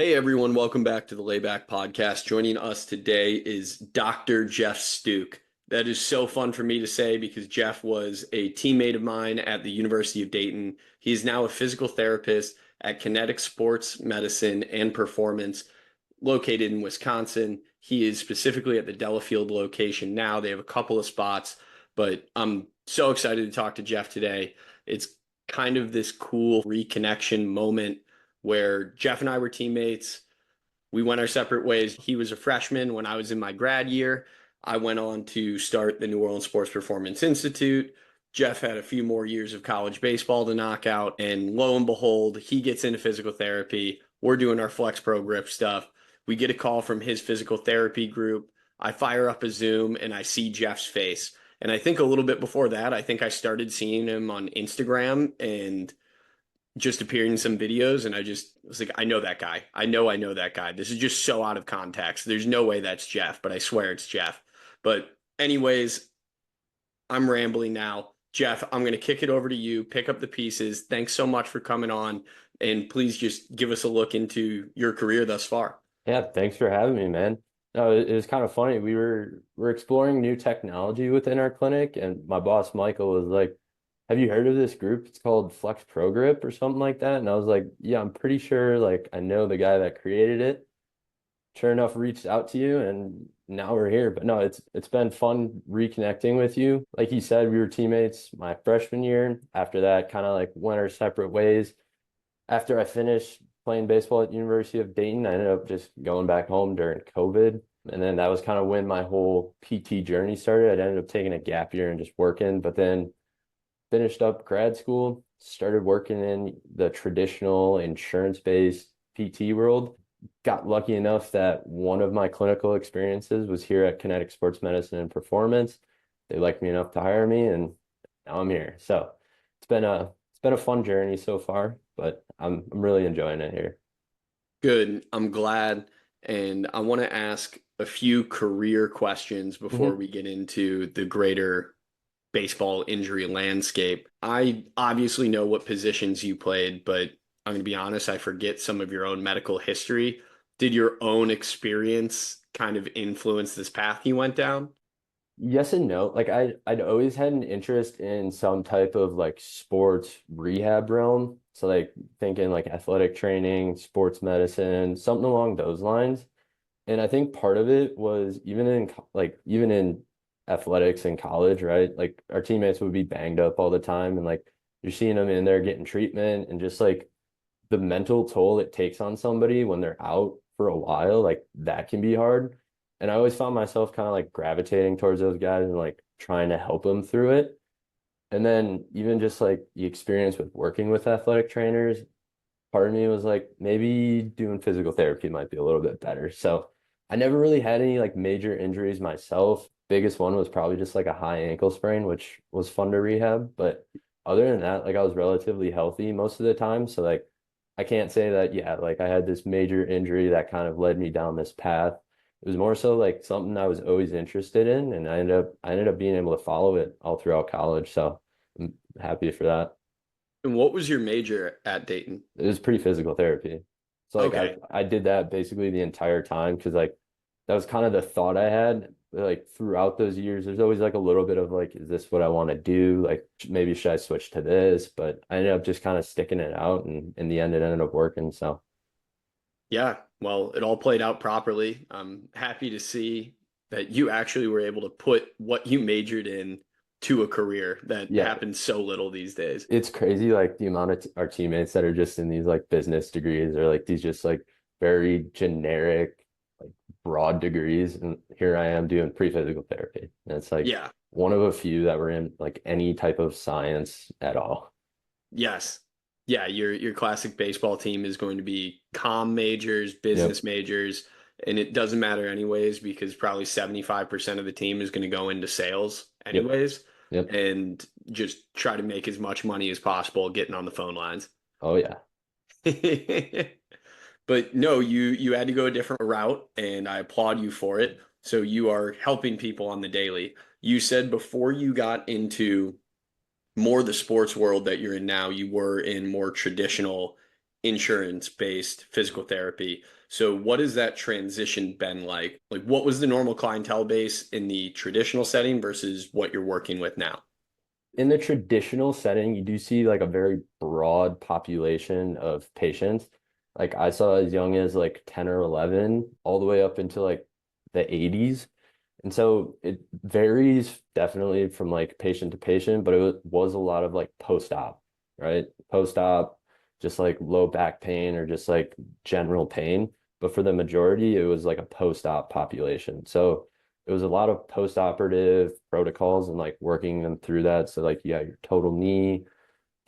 Hey everyone, welcome back to the Layback Podcast. Joining us today is Dr. Jeff Steuck. That is so fun for me to say because Jeff was a teammate of mine at the University of Dayton. He is now a physical therapist at Kinetic Sports Medicine and Performance located in Wisconsin. He is specifically at the Delafield location now. They have a couple of spots, but I'm so excited to talk to Jeff today. It's kind of this cool reconnection moment where Jeff and I were teammates. We went our separate ways. He was a freshman when I was in my grad year. I went on to start the New Orleans Sports Performance Institute. Jeff had a few more years of college baseball to knock out. And lo and behold, he gets into physical therapy. We're doing our Flex Pro Grip stuff. We get a call from his physical therapy group. I fire up a Zoom and I see Jeff's face. And I think a little bit before that, I think I started seeing him on Instagram and just appearing in some videos, and I just was like, I know that guy. I know that guy. This is just so out of context. There's no way that's Jeff, but I swear it's Jeff. But anyways, I'm rambling now. Jeff, I'm going to kick it over to you. Pick up the pieces. Thanks so much for coming on, and please just give us a look into your career thus far. Yeah, thanks for having me, man. No, it was kind of funny. We're exploring new technology within our clinic, and my boss Michael was like, "Have you heard of this group? It's called Flex Pro Grip or something like that." And I was like, "Yeah, I'm pretty sure. Like, I know the guy that created it." Sure enough, reached out to you, and now we're here. But no, it's been fun reconnecting with you. Like you said, we were teammates my freshman year. After that, kind of like went our separate ways. After I finished playing baseball at University of Dayton, I ended up just going back home during COVID. And then that was kind of when my whole PT journey started. I ended up taking a gap year and just working, but then finished up grad school, started working in the traditional insurance-based PT world. Got lucky enough that one of my clinical experiences was here at Kinetic Sports Medicine and Performance. They liked me enough to hire me, and now I'm here. So it's been a fun journey so far, but I'm really enjoying it here. Good. I'm glad. And I want to ask a few career questions before hmm we get into the greater baseball injury landscape. I obviously know what positions you played, but I'm going to be honest, I forget some of your own medical history. Did your own experience kind of influence this path you went down? Yes and no. Like I'd always had an interest in some type of like sports rehab realm. So like thinking like athletic training, sports medicine, something along those lines. And I think part of it was even in athletics in college, right? Like our teammates would be banged up all the time, and like you're seeing them in there getting treatment, and just like the mental toll it takes on somebody when they're out for a while, like that can be hard. And I always found myself kind of like gravitating towards those guys and like trying to help them through it. And then even just like the experience with working with athletic trainers, part of me was like, maybe doing physical therapy might be a little bit better. So I never really had any like major injuries myself. Biggest one was probably just like a high ankle sprain, which was fun to rehab. But other than that, like I was relatively healthy most of the time. So like I can't say that, yeah, like I had this major injury that kind of led me down this path. It was more so like something I was always interested in, and I ended up being able to follow it all throughout college. So I'm happy for that. And what was your major at Dayton? It was pretty physical therapy. So like I Okay. I did that basically the entire time because like that was kind of the thought I had like throughout those years. There's always like a little bit of like, is this what I want to do? Like maybe should I switch to this? But I ended up just kind of sticking it out, and in the end it ended up working. So Yeah, well, it all played out properly. I'm happy to see that you actually were able to put what you majored in to a career that yeah, happens so little these days. it's crazy like the amount of our teammates that are just in these like business degrees or like these just like very generic like broad degrees, and here I am doing pre-physical therapy, and it's like Yeah, one of a few that were in like any type of science at all. yes. Yeah, your classic baseball team is going to be comm majors, Yep. business majors, and it doesn't matter anyways because probably 75% of the team is going to go into sales Yep. anyways Yep. and just try to make as much money as possible getting on the phone lines. Oh yeah. But no, you had to go a different route, and I applaud you for it. So you are helping people on the daily. You said before you got into more the sports world that you're in now, you were in more traditional insurance-based physical therapy. So what has that transition been like? Like what was the normal clientele base in the traditional setting versus what you're working with now? In the traditional setting, you do see like a very broad population of patients. Like I saw as young as like 10 or 11, all the way up into like the 80s. And so it varies definitely from like patient to patient, but it was a lot of like post-op, right? Post-op, just like low back pain or just like general pain. But for the majority, it was like a post-op population. So it was a lot of post-operative protocols and like working them through that. So like, yeah, your total knee,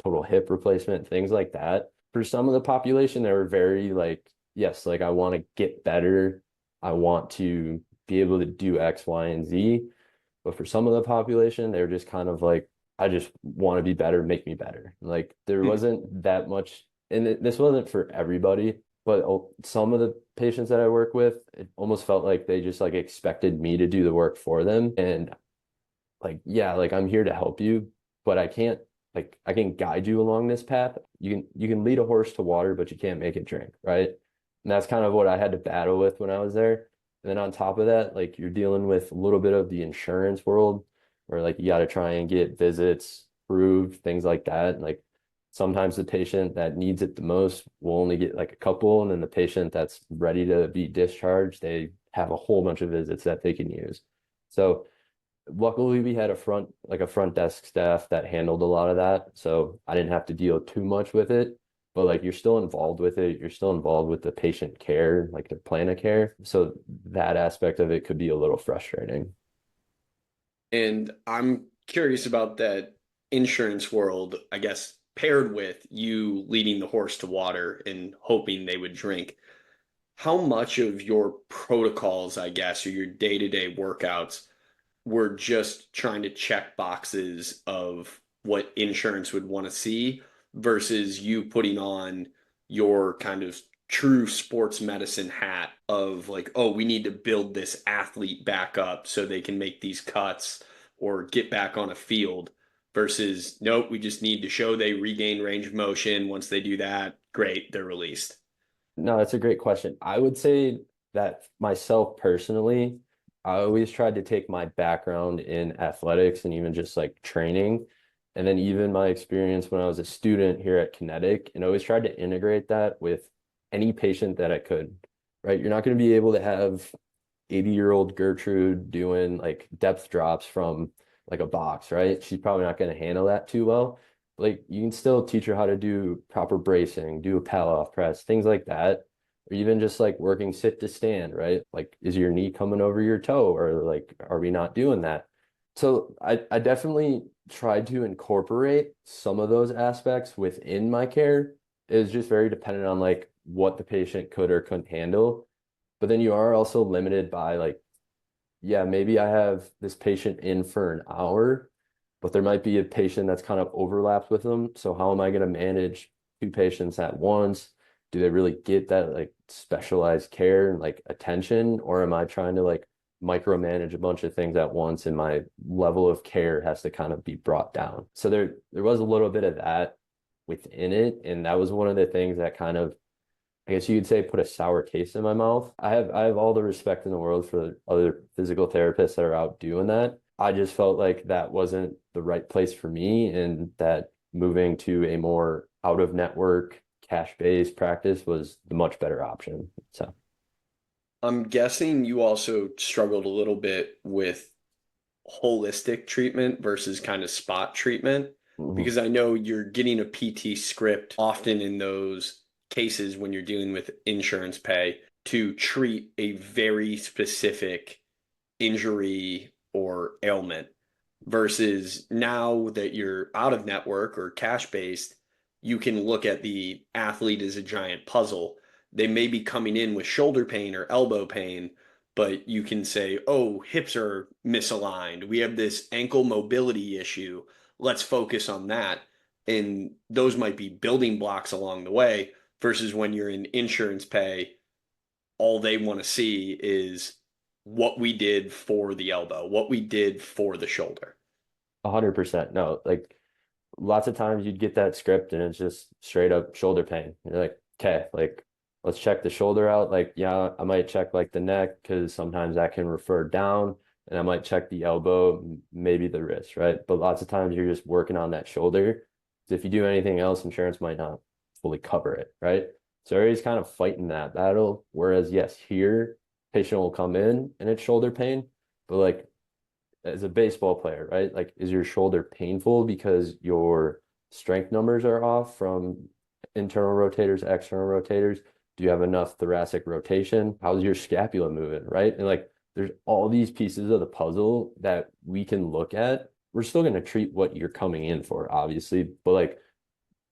total hip replacement, things like that. For some of the population, they were very like, yes, like I want to get better. I want to be able to do X, Y, and Z. But for some of the population, they were just kind of like, I just want to be better, make me better. Like there Hmm. wasn't that much, and this wasn't for everybody, but some of the patients that I work with, it almost felt like they just like expected me to do the work for them. And like, yeah, like I'm here to help you, but I can't like I can guide you along this path. You can lead a horse to water, but you can't make it drink, right? And that's kind of what I had to battle with when I was there. And then on top of that, like you're dealing with a little bit of the insurance world where like you got to try and get visits approved, things like that. And like sometimes the patient that needs it the most will only get like a couple, and then the patient that's ready to be discharged, they have a whole bunch of visits that they can use. So luckily we had a front desk staff that handled a lot of that, so I didn't have to deal too much with it. But like you're still involved with it, you're still involved with the patient care, like their plan of care, so that aspect of it could be a little frustrating. And I'm curious about that insurance world, I guess, paired with you leading the horse to water and hoping they would drink. How much of your protocols, I guess, or your day-to-day workouts were just trying to check boxes of what insurance would want to see versus you putting on your kind of true sports medicine hat of like, oh, we need to build this athlete back up so they can make these cuts or get back on a field versus nope, we just need to show they regain range of motion. Once they do that, great, they're released. No, that's a great question. I would say that myself personally, I always tried to take my background in athletics and even just like training, and then even my experience when I was a student here at Kinetic, and always tried to integrate that with any patient that I could, right? You're not going to be able to have 80-year-old Gertrude doing like depth drops from like a box, right? She's probably not going to handle that too well. Like you can still teach her how to do proper bracing, do a pallet off press, things like that. Or even just like working sit to stand, right? Like, is your knee coming over your toe, or like, are we not doing that? So I definitely tried to incorporate some of those aspects within my care. It was just very dependent on like what the patient could or couldn't handle. But then you are also limited by like, yeah, maybe I have this patient in for an hour, but there might be a patient that's kind of overlapped with them. So how am I going to manage two patients at once? Do they really get that like specialized care and like attention, or am I trying to like micromanage a bunch of things at once and my level of care has to kind of be brought down? So there was a little bit of that within it, and that was one of the things that kind of, I guess you could say, put a sour taste in my mouth. I have all the respect in the world for the other physical therapists that are out doing that. I just felt like that wasn't the right place for me, and that moving to a more out of network cash-based practice was the much better option. So, I'm guessing you also struggled a little bit with holistic treatment versus kind of spot treatment mhm. because I know you're getting a PT script often in those cases when you're dealing with insurance pay to treat a very specific injury or ailment versus now that you're out of network or cash based, you can look at the athlete as a giant puzzle. They may be coming in with shoulder pain or elbow pain, but you can say, oh, hips are misaligned. We have this ankle mobility issue. Let's focus on that. And those might be building blocks along the way versus when you're in insurance pay, all they want to see is what we did for the elbow, what we did for the shoulder. 100%. No, like lots of times you'd get that script and it's just straight up shoulder pain. You're like, okay, like let's check the shoulder out. Like, yeah, I might check like the neck because sometimes that can refer down, and I might check the elbow, maybe the wrist, right? But lots of times you're just working on that shoulder. So if you do anything else, insurance might not fully cover it, right? So everybody's kind of fighting that battle. Whereas, yes, here, patient will come in and it's shoulder pain, but like as a baseball player, right? Like, is your shoulder painful because your strength numbers are off from internal rotators, external rotators? Do you have enough thoracic rotation? How's your scapula moving, right? And like, there's all these pieces of the puzzle that we can look at. We're still going to treat what you're coming in for, obviously, but like,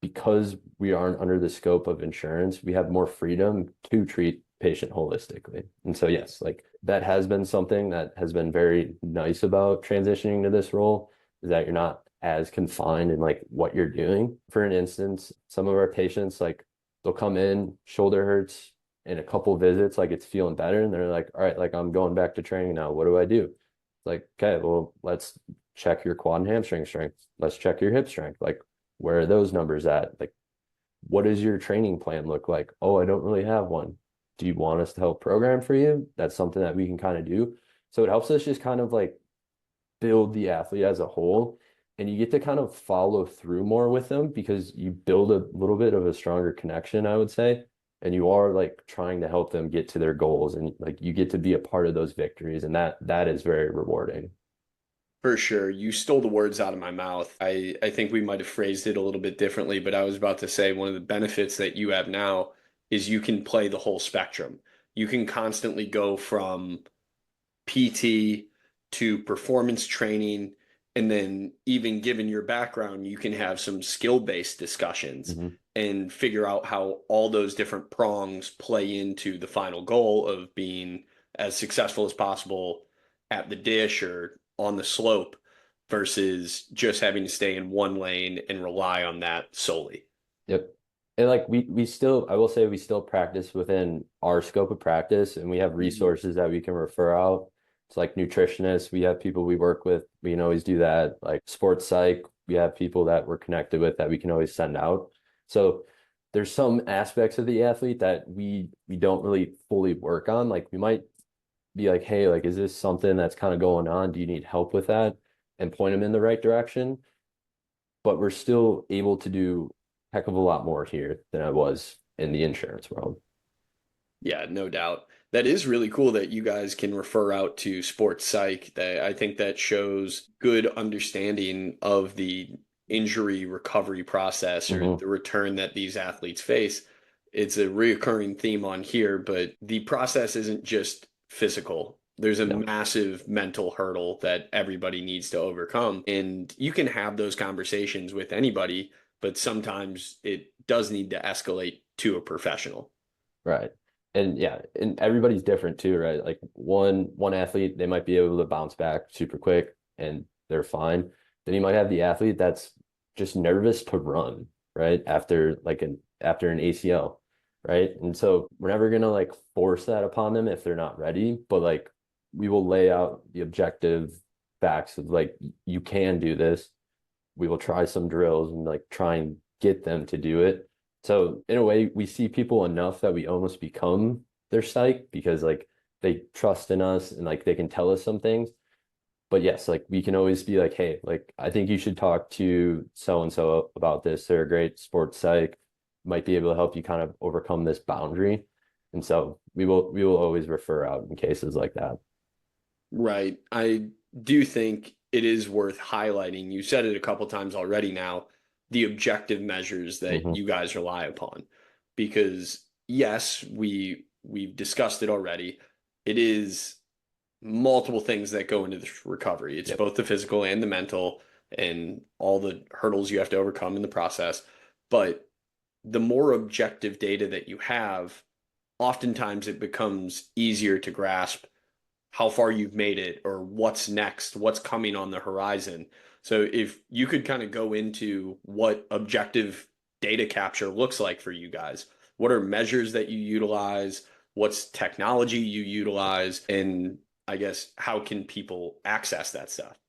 because we aren't under the scope of insurance, we have more freedom to treat patient holistically. And so, yes, like that has been something that has been very nice about transitioning to this role is that you're not as confined in like what you're doing. For an instance, some of our patients, like they'll come in, shoulder hurts in a couple visits, like it's feeling better. And they're like, all right, like I'm going back to training now. What do I do? It's like, okay, well, let's check your quad and hamstring strength. Let's check your hip strength. Like, where are those numbers at? Like, what does your training plan look like? Oh, I don't really have one. Do you want us to help program for you? That's something that we can kind of do. So it helps us just kind of like build the athlete as a whole. And you get to kind of follow through more with them because you build a little bit of a stronger connection, I would say. And you are like trying to help them get to their goals and like you get to be a part of those victories. And that is very rewarding. For sure. You stole the words out of my mouth. I think we might have phrased it a little bit differently, but I was about to say one of the benefits that you have now is you can play the whole spectrum. You can constantly go from PT to performance training. And then, even given your background, you can have some skill-based discussions Mhm. and figure out how all those different prongs play into the final goal of being as successful as possible at the dish or on the slope versus just having to stay in one lane and rely on that solely. Yep. And like we still, I will say we still practice within our scope of practice and we have Mhm. resources that we can refer out. It's like nutritionists, we have people we work with, we can always do that. Like sports psych, we have people that we're connected with that we can always send out. So there's some aspects of the athlete that we don't really fully work on. Like we might be like, hey, like, is this something that's kind of going on? Do you need help with that? And point them in the right direction. But we're still able to do a heck of a lot more here than I was in the insurance world. Yeah, no doubt. That is really cool that you guys can refer out to sports psych. That I think that shows good understanding of the injury recovery process or Hmm. the return that these athletes face. It's a reoccurring theme on here, but the process isn't just physical. There's a No, massive mental hurdle that everybody needs to overcome. And you can have those conversations with anybody, but sometimes it does need to escalate to a professional. right. And yeah, and everybody's different too, right? Like one athlete, they might be able to bounce back super quick and they're fine. Then you might have the athlete that's just nervous to run, right? After an ACL, right? And so we're never gonna like force that upon them if they're not ready, but like we will lay out the objective facts of like you can do this. We will try some drills and like try and get them to do it. So in a way, we see people enough that we almost become their psych because like they trust in us and like they can tell us some things. But yes, like we can always be like, hey, like I think you should talk to so and so about this. They're a great sports psych, might be able to help you kind of overcome this boundary. And so we will always refer out in cases like that. Right. I do think it is worth highlighting. You said it a couple times already now, the objective measures that Hmm. you guys rely upon. Because yes, we've discussed it already. It is multiple things that go into this recovery. It's Yep. both the physical and the mental and all the hurdles you have to overcome in the process. But the more objective data that you have, oftentimes it becomes easier to grasp how far you've made it or what's next, what's coming on the horizon. So if you could kind of go into what objective data capture looks like for you guys, what are measures that you utilize, what's technology you utilize, and I guess how can people access that stuff?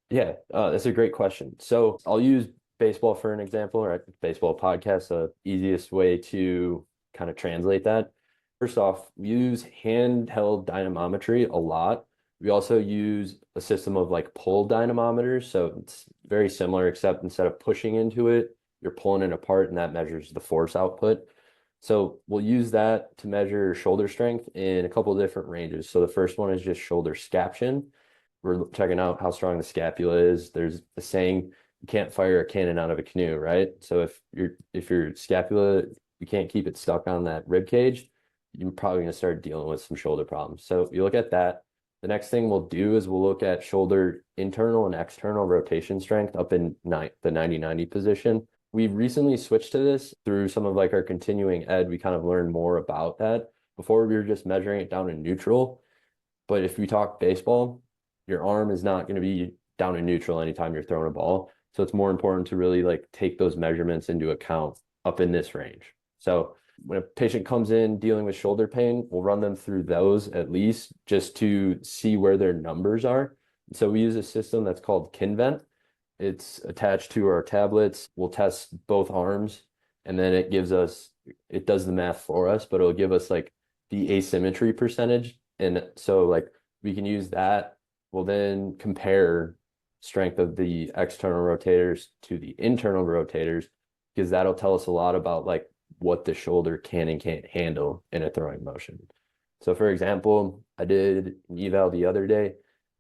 Yeah, that's a great question. So I'll use baseball for an example, right? Baseball podcast, the easiest way to kind of translate that. First off, we use handheld dynamometry a lot. We also use a system of like pull dynamometers. So it's very similar, except instead of pushing into it, you're pulling it apart, and that measures the force output. So we'll use that to measure shoulder strength in a couple of different ranges. So the first one is just shoulder scaption. We're checking out how strong the scapula is. There's the saying, you can't fire a cannon out of a canoe, right? So if your scapula, you can't keep it stuck on that rib cage, you're probably going to start dealing with some shoulder problems. So you look at that. The next thing we'll do is we'll look at shoulder internal and external rotation strength up in the 90-90 position. We've recently switched to this through some of like our continuing ed. We kind of learned more about that. Before we were just measuring it down in neutral. But if we talk baseball, your arm is not going to be down in neutral anytime you're throwing a ball. So it's more important to really like take those measurements into account up in this range. So when a patient comes in dealing with shoulder pain, we'll run them through those at least just to see where their numbers are. So we use a system that's called Kinvent. It's attached to our tablets. We'll test both arms, and then it does the math for us, but it'll give us like the asymmetry percentage. And so like we can use that. We'll then compare strength of the external rotators to the internal rotators, because that'll tell us a lot about like what the shoulder can and can't handle in a throwing motion. So for example, I did an eval the other day.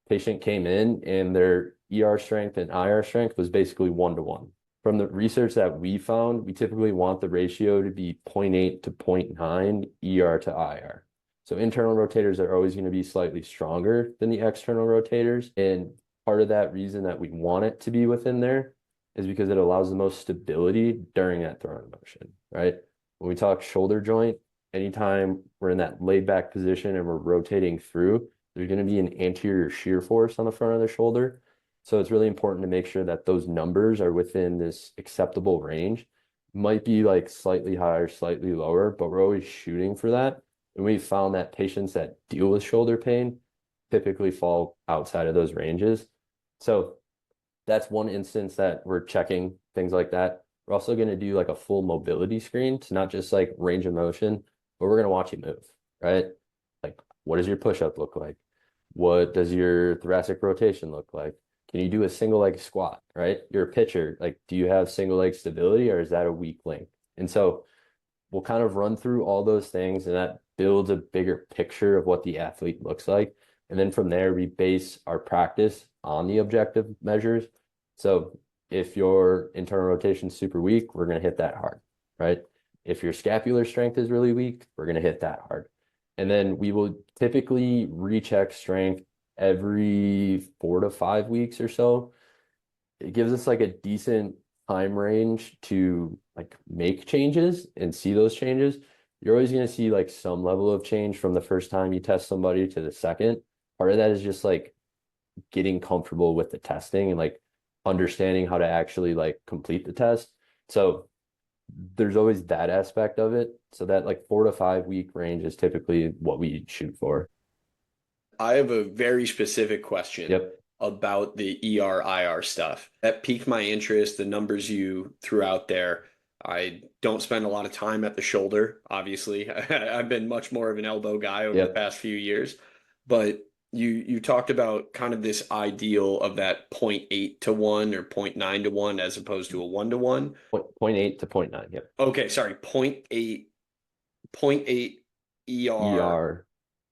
Patient came in and their ER strength and IR strength was basically 1-to-1. From the research that we found, we typically want the ratio to be 0.8 to 0.9 ER to IR. So internal rotators are always going to be slightly stronger than the external rotators. And part of that reason that we want it to be within there is because it allows the most stability during that throwing motion, right? When we talk shoulder joint, anytime we're in that laid back position and we're rotating through, there's going to be an anterior shear force on the front of the shoulder. So it's really important to make sure that those numbers are within this acceptable range. Might be like slightly higher, slightly lower, but we're always shooting for that. And we've found that patients that deal with shoulder pain typically fall outside of those ranges. So that's one instance that we're checking things like that. We're also going to do like a full mobility screen to not just like range of motion, but we're going to watch you move, right? Like, what does your push-up look like? What does your thoracic rotation look like? Can you do a single leg squat, right? You're a pitcher. Like, do you have single leg stability, or is that a weak link? And so we'll kind of run through all those things, and that builds a bigger picture of what the athlete looks like. And then from there, we base our practice on the objective measures. So if your internal rotation is super weak, we're going to hit that hard, right? If your scapular strength is really weak, we're going to hit that hard. And then we will typically recheck strength every 4 to 5 weeks or so. It gives us like a decent time range to like make changes and see those changes. You're always going to see like some level of change from the first time you test somebody to the second. Part of that is just like getting comfortable with the testing and like understanding how to actually like complete the test. So there's always that aspect of it. So that like 4 to 5 week range is typically what we shoot for. I have a very specific question. Yep. About the ER/IR stuff. That piqued my interest, the numbers you threw out there. I don't spend a lot of time at the shoulder, obviously. I've been much more of an elbow guy over the past few years. But you talked about kind of this ideal of that 0.8 to 1 or 0.9 to 1 as opposed to a 1 to 1. 0.8 to 0.9, yep. Okay, sorry, 0.8 ER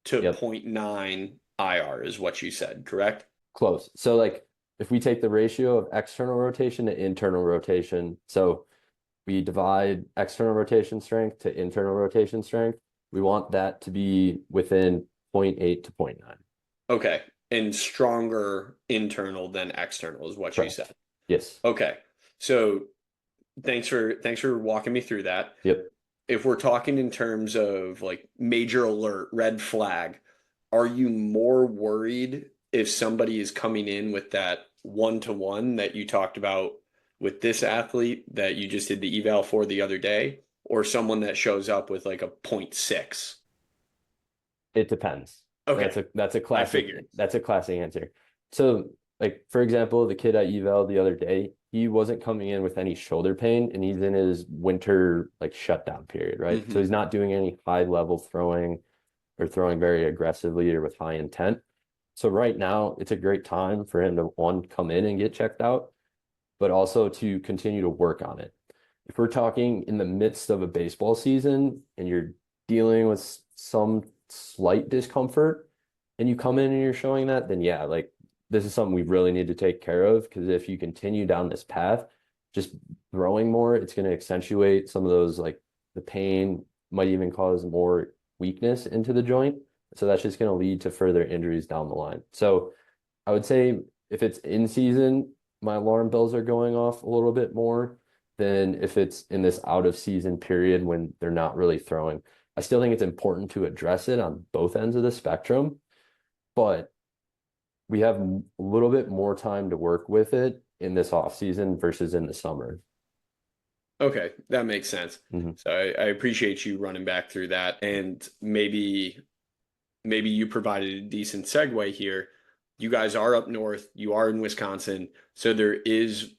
to 0.9 IR is what you said, correct? Close. So like if we take the ratio of external rotation to internal rotation, so we divide external rotation strength to internal rotation strength, we want that to be within 0.8 to 0.9. Okay. And stronger internal than external is what you said. Yes. Okay. So thanks for walking me through that. Yep. If we're talking in terms of like major alert, red flag, are you more worried if somebody is coming in with that 1-to-1 that you talked about with this athlete that you just did the eval for the other day, or someone that shows up with like a 0.6? It depends. Okay. That's a classic answer. So like, for example, the kid I eval the other day, he wasn't coming in with any shoulder pain, and he's in his winter like shutdown period, right? So he's not doing any high level throwing or throwing very aggressively or with high intent. So right now, it's a great time for him to one, come in and get checked out, but also to continue to work on it. If we're talking in the midst of a baseball season and you're dealing with some slight discomfort and you come in and you're showing that, then yeah, like this is something we really need to take care of, because if you continue down this path, just throwing more, it's going to accentuate some of those, like the pain might even cause more weakness into the joint. So that's just going to lead to further injuries down the line. So I would say if it's in season, my alarm bells are going off a little bit more than if it's in this out of season period when they're not really throwing. I still think it's important to address it on both ends of the spectrum, but we have a little bit more time to work with it in this off season versus in the summer. Okay, that makes sense. Mm-hmm. So I appreciate you running back through that, and maybe you provided a decent segue here. You guys are up north, you are in Wisconsin, so there is,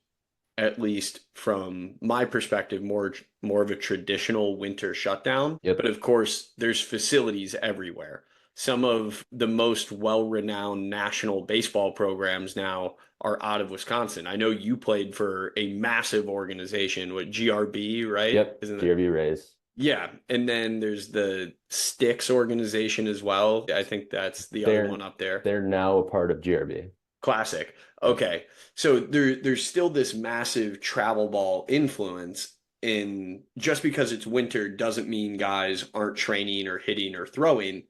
at least from my perspective, more of a traditional winter shutdown. Yep. But of course, there's facilities everywhere. Some of the most well-renowned national baseball programs now are out of Wisconsin. I know you played for a massive organization with GRB, right? Yep. Isn't it? GRB Rays. Yeah. And then there's the Sticks organization as well. I think that's the other one up there. They're now a part of GRB. Classic. Okay. So there's still this massive travel ball influence in, just because it's winter doesn't mean guys aren't training or hitting or throwing.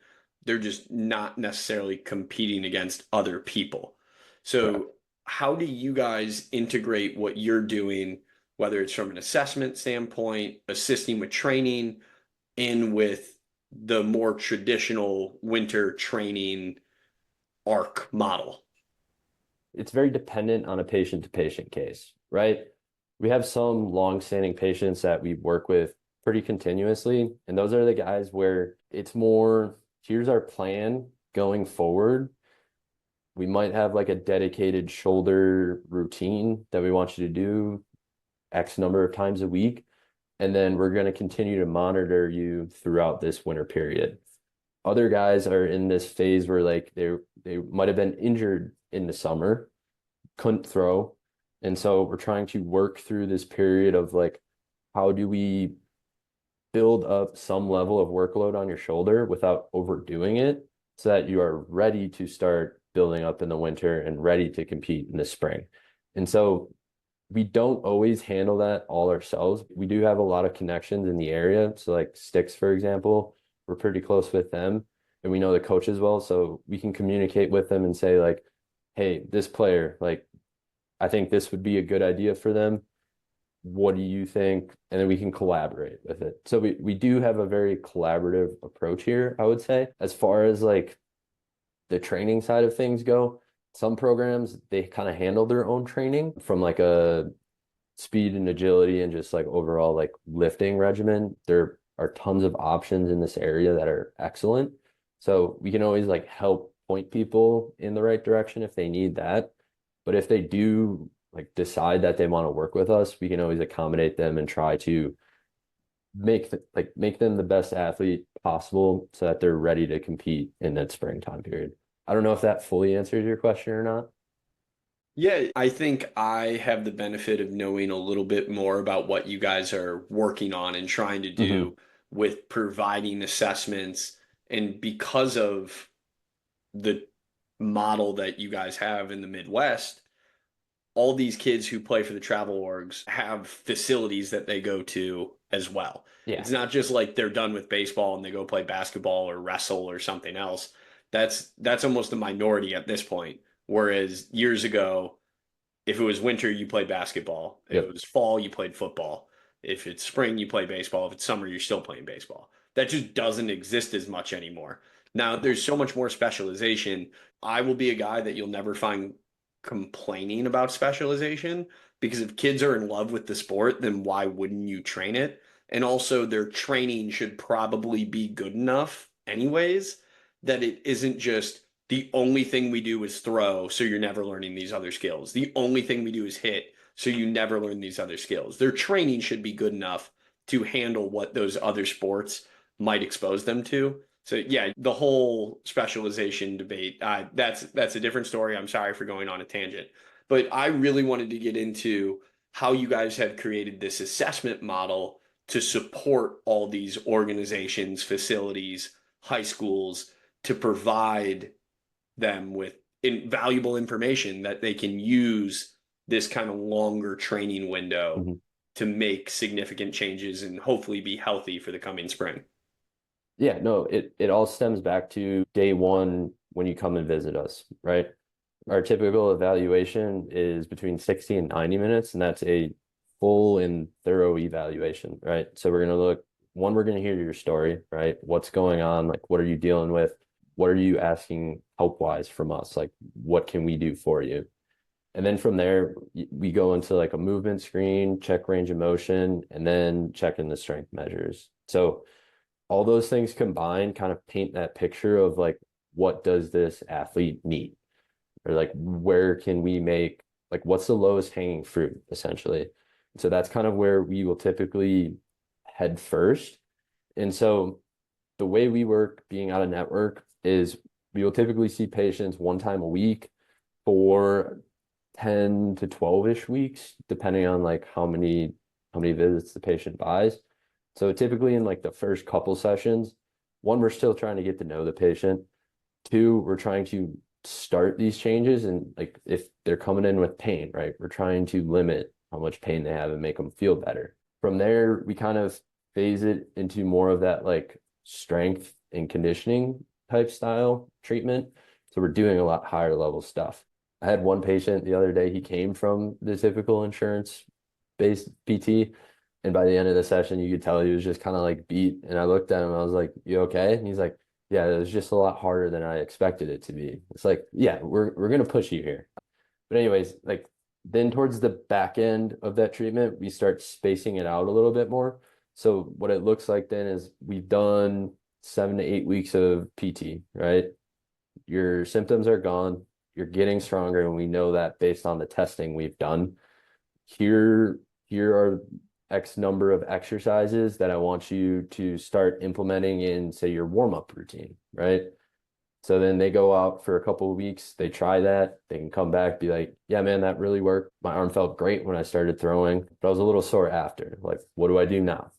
They're just not necessarily competing against other people. So Correct. how do you guys integrate what you're doing, whether it's from an assessment standpoint, assisting with training, in with the more traditional winter training arc model? It's very dependent on a patient to patient case, right? We have some long-standing patients that we work with pretty continuously, and those are the guys where it's more, here's our plan going forward. We might have like a dedicated shoulder routine that we want you to do X number of times a week, and then we're going to continue to monitor you throughout this winter period. Other guys are in this phase where like they might have been injured in the summer, couldn't throw. And so we're trying to work through this period of like, how do we build up some level of workload on your shoulder without overdoing it, so that you are ready to start building up in the winter and ready to compete in the spring. And so we don't always handle that all ourselves. We do have a lot of connections in the area. So like Sticks, for example, we're pretty close with them and we know the coaches well. So we can communicate with them and say like, hey, this player, like, I think this would be a good idea for them. What do you think? And then we can collaborate with it. So we do have a very collaborative approach here, I would say. As far as like the training side of things go, some programs, they kind of handle their own training from like a speed and agility and just like overall like lifting regimen. There are tons of options in this area that are excellent. So we can always like help point people in the right direction if they need that. But if they do like decide that they want to work with us, we can always accommodate them and try to make them the best athlete possible so that they're ready to compete in that springtime period. I don't know if that fully answers your question or not. Yeah, I think I have the benefit of knowing a little bit more about what you guys are working on and trying to do with providing assessments. And because of the model that you guys have in the Midwest, all these kids who play for the travel orgs have facilities that they go to as well. Yeah. It's not just like they're done with baseball and they go play basketball or wrestle or something else. That's almost a minority at this point. Whereas years ago, if it was winter, you played basketball. If it was fall, you played football. If it's spring, you play baseball. If it's summer, you're still playing baseball. That just doesn't exist as much anymore. Now, there's so much more specialization. I will be a guy that you'll never find complaining about specialization, because if kids are in love with the sport, then why wouldn't you train it? And also their training should probably be good enough anyways, that it isn't just the only thing we do is throw, so you're never learning these other skills. The only thing we do is hit, so you never learn these other skills. Their training should be good enough to handle what those other sports might expose them to. So yeah, the whole specialization debate, that's a different story. I'm sorry for going on a tangent, but I really wanted to get into how you guys have created this assessment model to support all these organizations, facilities, high schools to provide them with valuable information that they can use this kind of longer training window Mhm. to make significant changes and hopefully be healthy for the coming spring. Yeah, no, it all stems back to day one when you come and visit us, right? Our typical evaluation is between 60 and 90 minutes, and that's a full and thorough evaluation, right? So we're going to look, one, we're going to hear your story, right? What's going on? Like, what are you dealing with? What are you asking help-wise from us? Like, what can we do for you? And then from there, we go into like a movement screen, check range of motion, and then check in the strength measures. So all those things combined kind of paint that picture of like, what does this athlete need? Or like, where can we make, like, what's the lowest hanging fruit, essentially? So that's kind of where we will typically head first. And so the way we work being out of network is we will typically see patients one time a week for 10 to 12-ish weeks, depending on like how many visits the patient buys. So typically in like the first couple sessions, one, we're still trying to get to know the patient. Two, we're trying to start these changes, and like if they're coming in with pain, right, we're trying to limit how much pain they have and make them feel better. From there, we kind of phase it into more of that like strength and conditioning type style treatment. So we're doing a lot higher level stuff. I had one patient the other day, he came from the typical insurance based PT. And by the end of the session, you could tell he was just kind of like beat. And I looked at him, I was like, "You okay?" And he's like, "Yeah, it was just a lot harder than I expected it to be." It's like, yeah, we're gonna push you here. But anyways, like then towards the back end of that treatment, we start spacing it out a little bit more. So what it looks like then is we've done 7 to 8 weeks of PT, right? Your symptoms are gone, you're getting stronger, and we know that based on the testing we've done. Here are X number of exercises that I want you to start implementing in, say, your warm-up routine, right? So then they go out for a couple of weeks, they try that, they can come back, be like, "Yeah, man, that really worked. My arm felt great when I started throwing, but I was a little sore after. Like, what do I do now?"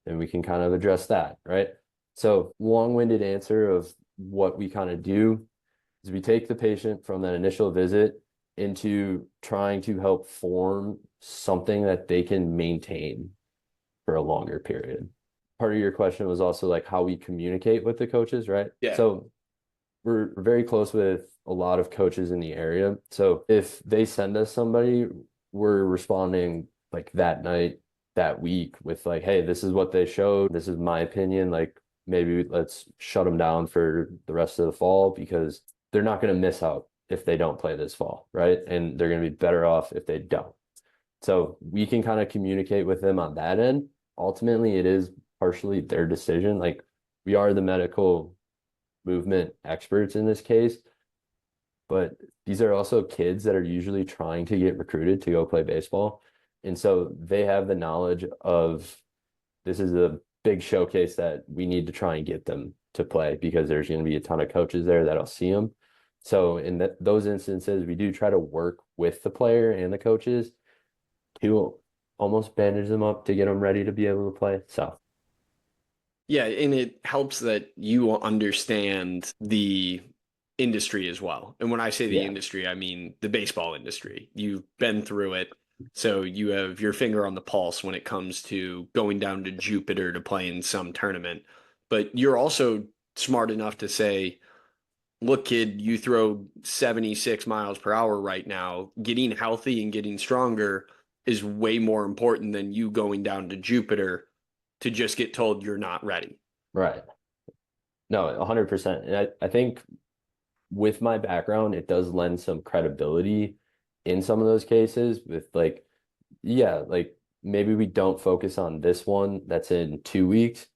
And we can kind of address that, right? So long-winded answer of what we kind of do is we take the patient from that initial visit into trying to help form something that they can maintain for a longer period. Part of your question was also like how we communicate with the coaches, right? Yeah. So we're very close with a lot of coaches in the area. So if they send us somebody, we're responding like that night, that week with like, "Hey, this is what they showed. This is my opinion. Like maybe let's shut them down for the rest of the fall because they're not going to miss out if they don't play this fall, right? And they're going to be better off if they don't." So we can kind of communicate with them on that end. Ultimately, it is partially their decision. Like we are the medical movement experts in this case, but these are also kids that are usually trying to get recruited to go play baseball. And so they have the knowledge of this is a big showcase that we need to try and get them to play because there's going to be a ton of coaches there that'll see them. So in those instances, we do try to work with the player and the coaches to almost bandage them up to get them ready to be able to play. So Yeah, and it helps that you understand the industry as well. And when I say the yeah, industry, I mean the baseball industry. You've been through it, so you have your finger on the pulse when it comes to going down to Jupiter to play in some tournament. But you're also smart enough to say, "Look, kid, you throw 76 miles per hour right now. Getting healthy and getting stronger is way more important than you going down to Jupiter to just get told you're not ready." right. No, 100%. And I think with my background, it does lend some credibility in some of those cases with like, yeah, like maybe we don't focus on this one that's in 2 weeks,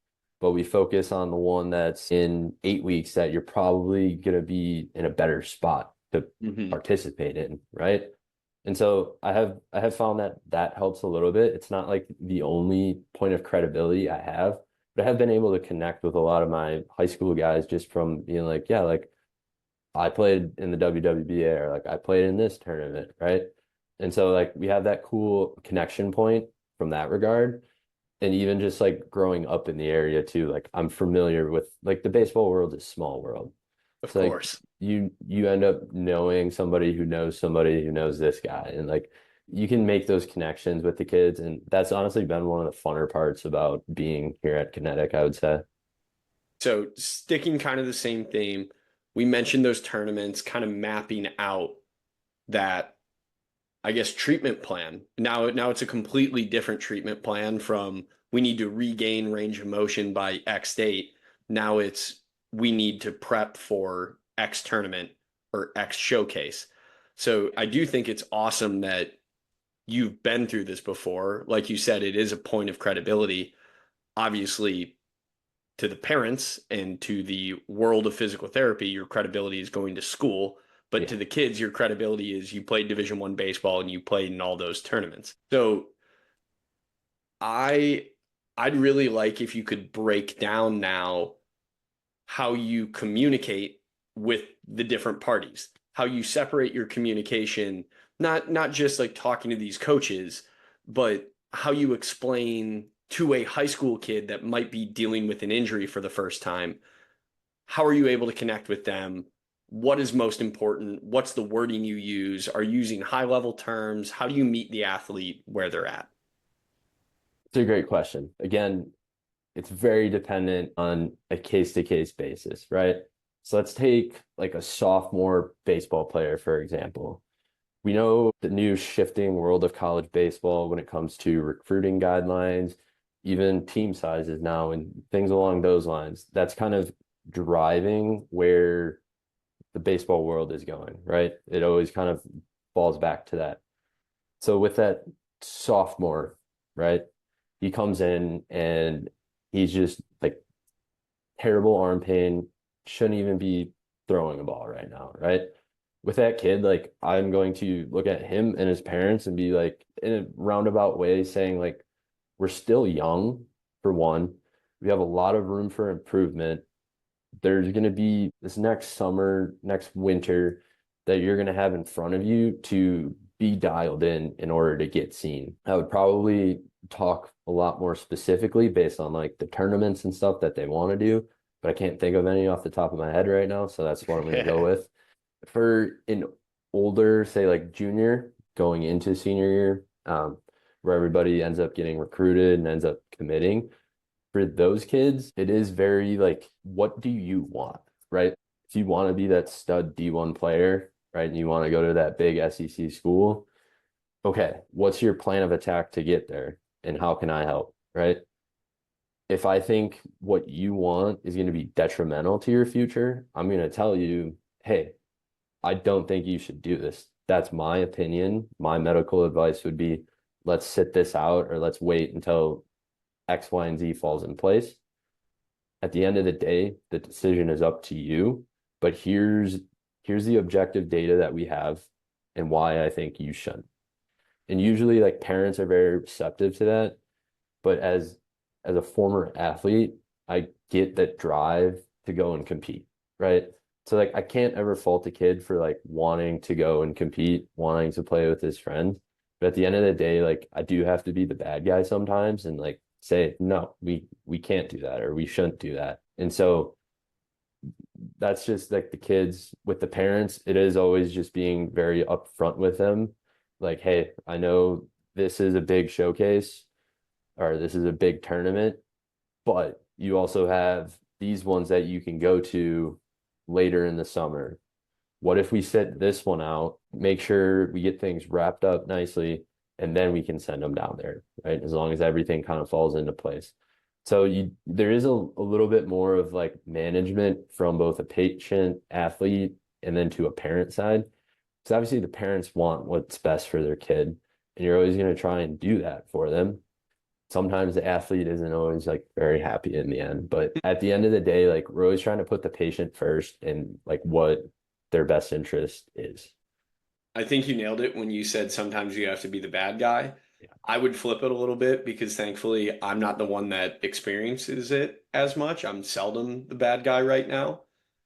but we focus on the one that's in 8 weeks that you're probably going to be in a better spot to Mhm. participate in, right? And so I have found that that helps a little bit. It's not like the only point of credibility I have, but I have been able to connect with a lot of my high school guys just from being like, yeah, like I played in the WWBA, or like I played in this tournament, right? And so like we have that cool connection point from that regard. And even just like growing up in the area too, like I'm familiar with, like, the baseball world is small world. Of So like course. you end up knowing somebody who knows this guy, and like you can make those connections with the kids, and that's honestly been one of the funner parts about being here at Kinetic, I would say. So sticking kind of the same theme, we mentioned those tournaments kind of mapping out that, I guess, treatment plan. Now it's a completely different treatment plan from we need to regain range of motion by X date. Now it's we need to prep for X tournament or X showcase. So I do think it's awesome that you've been through this before. Like you said, it is a point of credibility, obviously, to the parents and to the world of physical therapy. Your credibility is going to school, but Yeah. to the kids, your credibility is you played Division I baseball and you played in all those tournaments. So I I'd really like if you could break down now how you communicate with the different parties, how you separate your communication, not just like talking to these coaches, but how you explain to a high school kid that might be dealing with an injury for the first time. How are you able to connect with them? What is most important? What's the wording you use? Are you using high level terms? How do you meet the athlete where they're at? It's a great question. Again, it's very dependent on a case-to-case basis, right? So let's take like a sophomore baseball player, for example. We know the new shifting world of college baseball when it comes to recruiting guidelines, even team sizes now, and things along those lines. That's kind of driving where the baseball world is going, right? It always kind of falls back to that. So with that sophomore, right? He comes in and he's just like terrible arm pain, shouldn't even be throwing a ball right now, right? With that kid, like I'm going to look at him and his parents and be like, in a roundabout way, saying like, we're still young, for one. We have a lot of room for improvement. There's going to be this next summer, next winter that you're going to have in front of you to be dialed in order to get seen. I would probably talk a lot more specifically based on like the tournaments and stuff that they want to do, but I can't think of any off the top of my head right now. So that's what I'm going to go with. For an older, say like junior going into senior year, where everybody ends up getting recruited and ends up committing, for those kids, it is very like, what do you want, right? If you want to be that stud D1 player, right, and you want to go to that big SEC school, okay, what's your plan of attack to get there? And how can I help, right? If I think what you want is going to be detrimental to your future, I'm going to tell you, hey, I don't think you should do this. That's my opinion. My medical advice would be, let's sit this out, or let's wait until X, Y, and Z falls in place. At the end of the day, the decision is up to you. But here's the objective data that we have and why I think you shouldn't. And usually like parents are very receptive to that. But as a former athlete, I get that drive to go and compete, right? So like I can't ever fault a kid for like wanting to go and compete, wanting to play with his friends. But at the end of the day, like I do have to be the bad guy sometimes and like say, no, we can't do that, or we shouldn't do that. And so that's just like the kids. With the parents, it is always just being very upfront with them. Like, hey, I know this is a big showcase, or this is a big tournament, but you also have these ones that you can go to later in the summer. What if we set this one out, make sure we get things wrapped up nicely, and then we can send them down there, right? As long as everything kind of falls into place. So there is a little bit more of like management from both a patient, athlete, and then to a parent side. Because obviously the parents want what's best for their kid, and you're always going to try and do that for them. Sometimes the athlete isn't always like very happy in the end, but at the end of the day, like we're always trying to put the patient first and like what their best interest is. I think you nailed it when you said sometimes you have to be the bad guy. Yeah. I would flip it a little bit because thankfully I'm not the one that experiences it as much. I'm seldom the bad guy right now,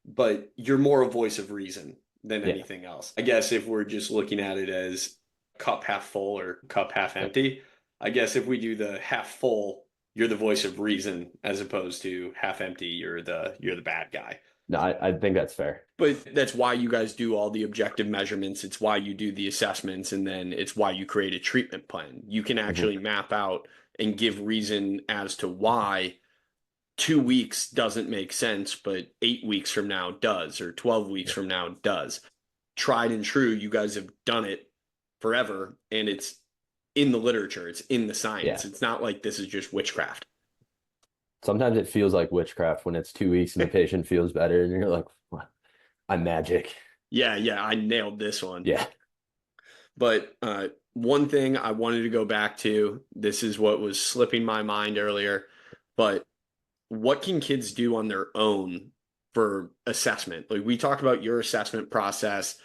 but you're more a voice of reason than Yeah. anything else. I guess if we're just looking at it as cup half full or cup half Yeah. empty, I guess if we do the half full, you're the voice of reason as opposed to half empty, you're the bad guy. No, I think that's fair. But that's why you guys do all the objective measurements. It's why you do the assessments, and then it's why you create a treatment plan. You can Mhm. actually map out and give reason as to why 2 weeks doesn't make sense, but 8 weeks from now does, or 12 weeks Yeah. from now does. Tried and true, you guys have done it forever, and it's in the literature, it's in the Yeah. science. It's not like this is just witchcraft. Sometimes it feels like witchcraft when it's 2 weeks and the patient feels better and you're like, "What? I'm magic." Yeah, yeah, I nailed this one. Yeah. But one thing I wanted to go back to, this is what was slipping my mind earlier, but what can kids do on their own for assessment? Like we talked about your assessment process.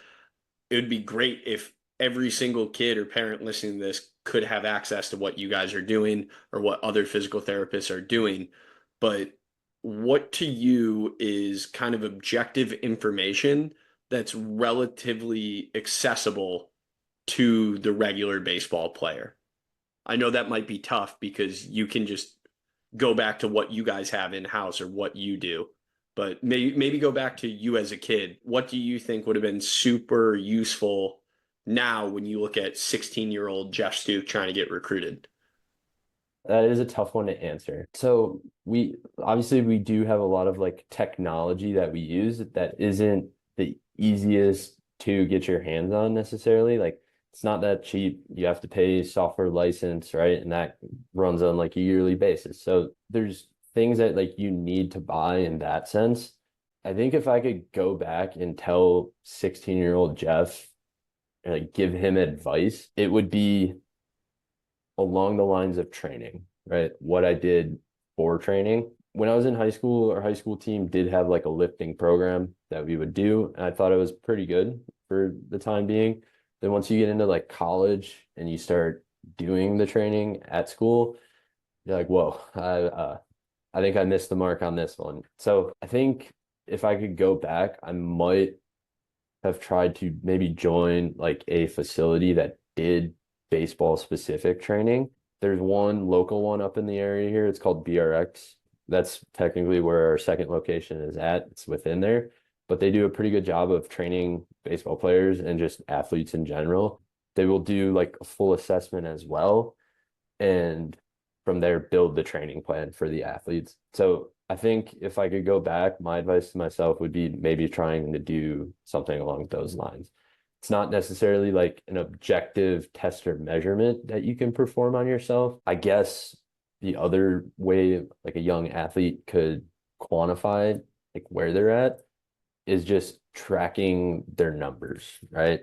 It would be great if every single kid or parent listening to this could have access to what you guys are doing or what other physical therapists are doing. But what to you is kind of objective information that's relatively accessible to the regular baseball player? I know that might be tough because you can just go back to what you guys have in house or what you do. But maybe go back to you as a kid. What do you think would have been super useful now when you look at 16-year-old Jeff Steuck trying to get recruited? That is a tough one to answer. So we obviously we do have a lot of like technology that we use that isn't the easiest to get your hands on necessarily. Like it's not that cheap. You have to pay software license, right? And that runs on like a yearly basis. So there's things that like you need to buy in that sense. I think if I could go back and tell 16-year-old Jeff, like give him advice, it would be along the lines of training, right? What I did for training. When I was in high school, our high school team did have like a lifting program that we would do. And I thought it was pretty good for the time being. Then once you get into like college and you start doing the training at school, you're like, whoa, I think I missed the mark on this one. So I think if I could go back, I might have tried to maybe join like a facility that did baseball specific training. There's one local one up in the area here. It's called BRX. That's technically where our second location is at. It's within there, but they do a pretty good job of training baseball players and just athletes in general. They will do like a full assessment as well, and from there build the training plan for the athletes. So I think if I could go back, my advice to myself would be maybe trying to do something along those lines. It's not necessarily like an objective test or measurement that you can perform on yourself. I guess the other way like a young athlete could quantify like where they're at is just tracking their numbers, right?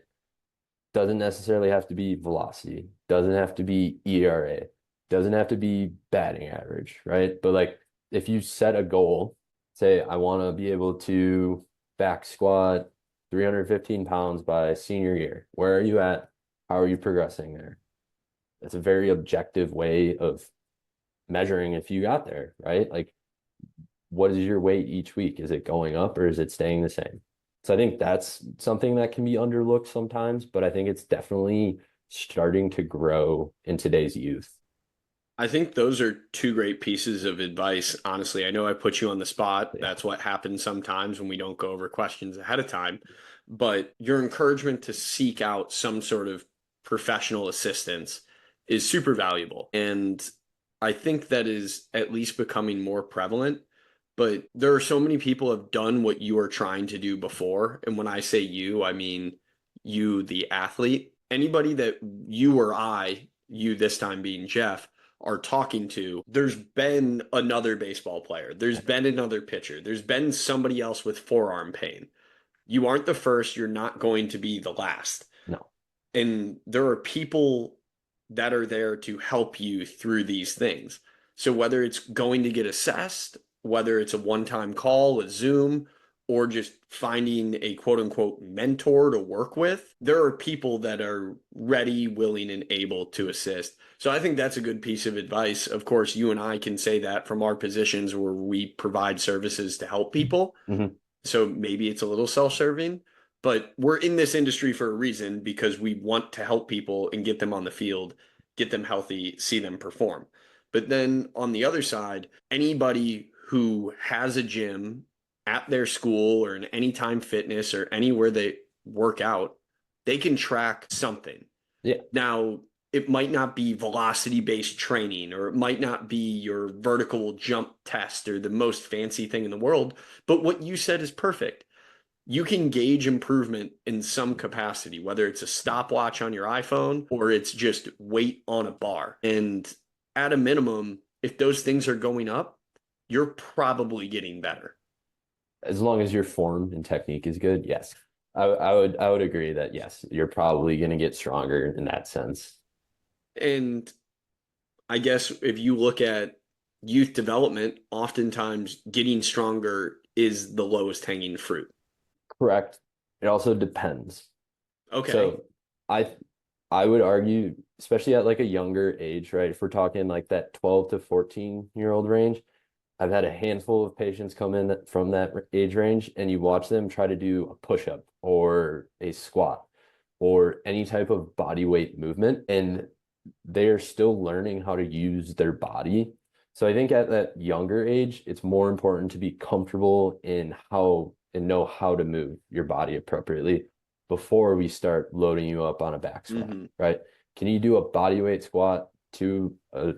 Doesn't necessarily have to be velocity, doesn't have to be ERA, doesn't have to be batting average, right? But like if you set a goal, say I want to be able to back squat 315 pounds by senior year. Where are you at? How are you progressing there? It's a very objective way of measuring if you got there, right? Like, what is your weight each week? Is it going up or is it staying the same? So I think that's something that can be underlooked sometimes, but I think it's definitely starting to grow in today's youth. I think those are two great pieces of advice. Honestly, I know I put you on the spot. Yeah. That's what happens sometimes when we don't go over questions ahead of time. But your encouragement to seek out some sort of professional assistance is super valuable. And I think that is at least becoming more prevalent. But there are so many people have done what you are trying to do before. And when I say you, I mean you, the athlete. Anybody that you or I, you this time being Jeff, are talking to, there's been another baseball player, there's been another pitcher, there's been somebody else with forearm pain. You aren't the first, you're not going to be the last. No. And there are people that are there to help you through these things. So whether it's going to get assessed, whether it's a one-time call, a Zoom, or just finding a quote unquote mentor to work with, there are people that are ready, willing, and able to assist. So I think that's a good piece of advice. Of course, you and I can say that from our positions where we provide services to help people. Mm-hmm. So maybe it's a little self-serving, but we're in this industry for a reason because we want to help people and get them on the field, get them healthy, see them perform. But then on the other side, anybody who has a gym at their school or in Anytime Fitness or anywhere they work out, they can track something. Yeah. Now, it might not be velocity based training, or it might not be your vertical jump test or the most fancy thing in the world. But what you said is perfect. You can gauge improvement in some capacity, whether it's a stopwatch on your iPhone or it's just weight on a bar. And at a minimum, if those things are going up, you're probably getting better. As long as your form and technique is good, yes. I would agree that yes, you're probably going to get stronger in that sense. And I guess if you look at youth development, oftentimes getting stronger is the lowest hanging fruit. Correct. It also depends. Okay. So I I would argue, especially at like a younger age, right? If we're talking like that 12 to 14-year-old range, I've had a handful of patients come in from that age range, and you watch them try to do a push-up or a squat or any type of body weight movement, and they're still learning how to use their body. So I think at that younger age, it's more important to be comfortable in how and know how to move your body appropriately before we start loading you up on a back squat, right? Can you do a body weight squat to a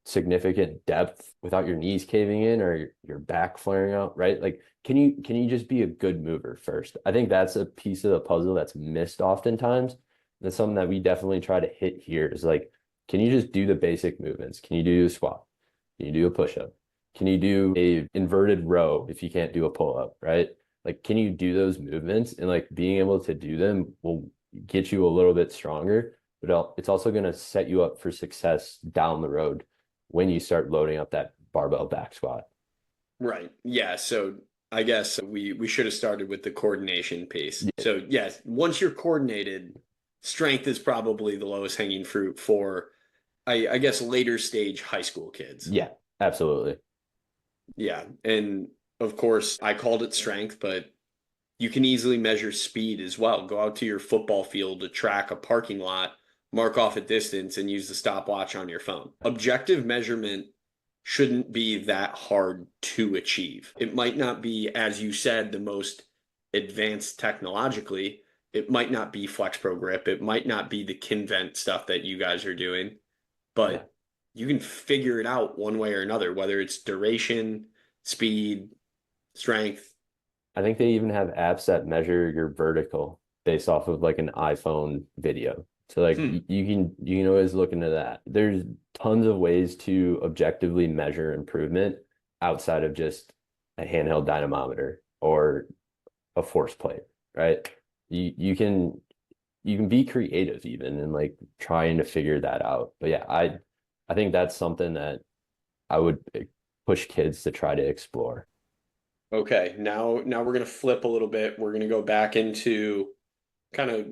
significant depth without your knees caving in or your back flaring out, right? Like, can you just be a good mover first? I think that's a piece of the puzzle that's missed oftentimes. That's something that we definitely try to hit here is like, can you just do the basic movements? Can you do a squat? Can you do a push-up? Can you do a inverted row if you can't do a pull-up, right? Like, can you do those movements? And like being able to do them will get you a little bit stronger, but it's also going to set you up for success down the road when you start loading up that barbell back squat. Right. Yeah. So I guess we should have started with the coordination piece. Yeah. So yes, once you're coordinated, strength is probably the lowest hanging fruit for, I guess, later stage high school kids. Yeah, absolutely. Yeah. And of course, I called it strength, but you can easily measure speed as well. Go out to your football field to track a parking lot, mark off a distance, and use the stopwatch on your phone. Objective measurement shouldn't be that hard to achieve. It might not be, as you said, the most advanced technologically. It might not be FlexPro Grip. It might not be the Kinvent stuff that you guys are doing, but Yeah. you can figure it out one way or another, whether it's duration, speed, strength. I think they even have apps that measure your vertical based off of like an iPhone video. So like you can always look into that. There's tons of ways to objectively measure improvement outside of just a handheld dynamometer or a force plate, right? You can be creative even and like trying to figure that out. But yeah, I think that's something that I would push kids to try to explore. Okay, now we're gonna flip a little bit. We're gonna go back into kind of,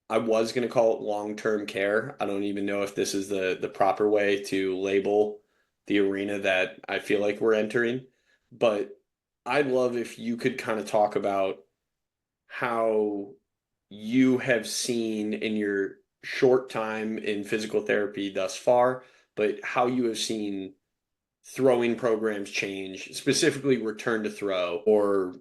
I was gonna call it long-term care. I don't even know if this is the proper way to label the arena that I feel like we're entering, but I'd love if you could kind of talk about how you have seen in your short time in physical therapy thus far, but how you have seen throwing programs change, specifically return to throw, or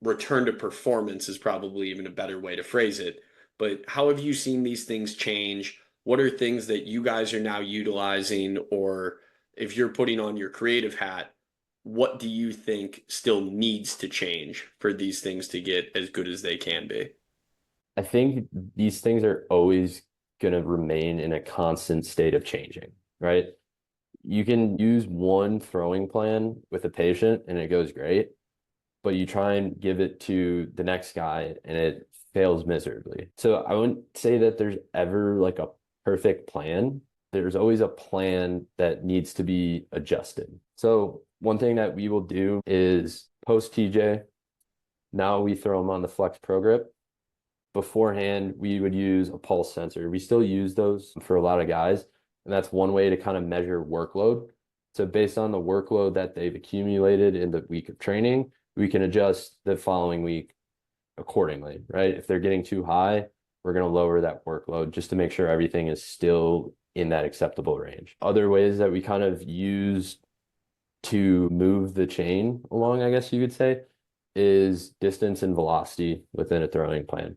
return to performance is probably even a better way to phrase it. But how have you seen these things change? What are things that you guys are now utilizing? Or if you're putting on your creative hat, what do you think still needs to change for these things to get as good as they can be? I think these things are always going to remain in a constant state of changing, right? You can use one throwing plan with a patient and it goes great, but you try and give it to the next guy and it fails miserably. So I wouldn't say that there's ever like a perfect plan. There's always a plan that needs to be adjusted. So one thing that we will do is post TJ, Now we throw them on the Flex Pro Grip. Beforehand, we would use a pulse sensor. We still use those for a lot of guys, and that's one way to kind of measure workload. So based on the workload that they've accumulated in the week of training, we can adjust the following week accordingly, right? If they're getting too high, we're going to lower that workload just to make sure everything is still in that acceptable range. Other ways that we kind of use to move the chain along, I guess you could say, is distance and velocity within a throwing plan.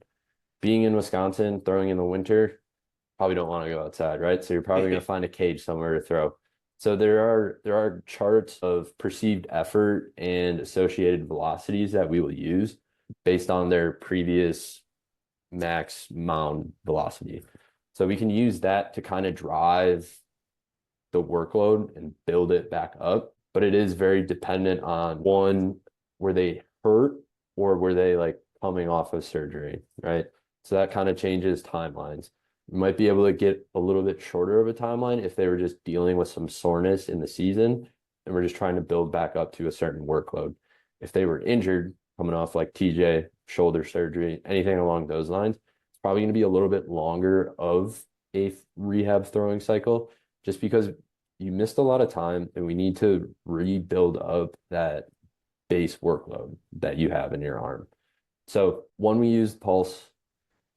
Being in Wisconsin, throwing in the winter, probably don't want to go outside, right? So you're probably going to find a cage somewhere to throw. So there are charts of perceived effort and associated velocities that we will use based on their previous max mound velocity. So we can use that to kind of drive the workload and build it back up. But it is very dependent on, one, were they hurt or were they like coming off of surgery, right? So that kind of changes timelines. You might be able to get a little bit shorter of a timeline if they were just dealing with some soreness in the season and we're just trying to build back up to a certain workload. If they were injured, coming off like TJ, shoulder surgery, anything along those lines, it's probably going to be a little bit longer of a rehab throwing cycle just because you missed a lot of time and we need to rebuild up that base workload that you have in your arm. So one, we use pulse.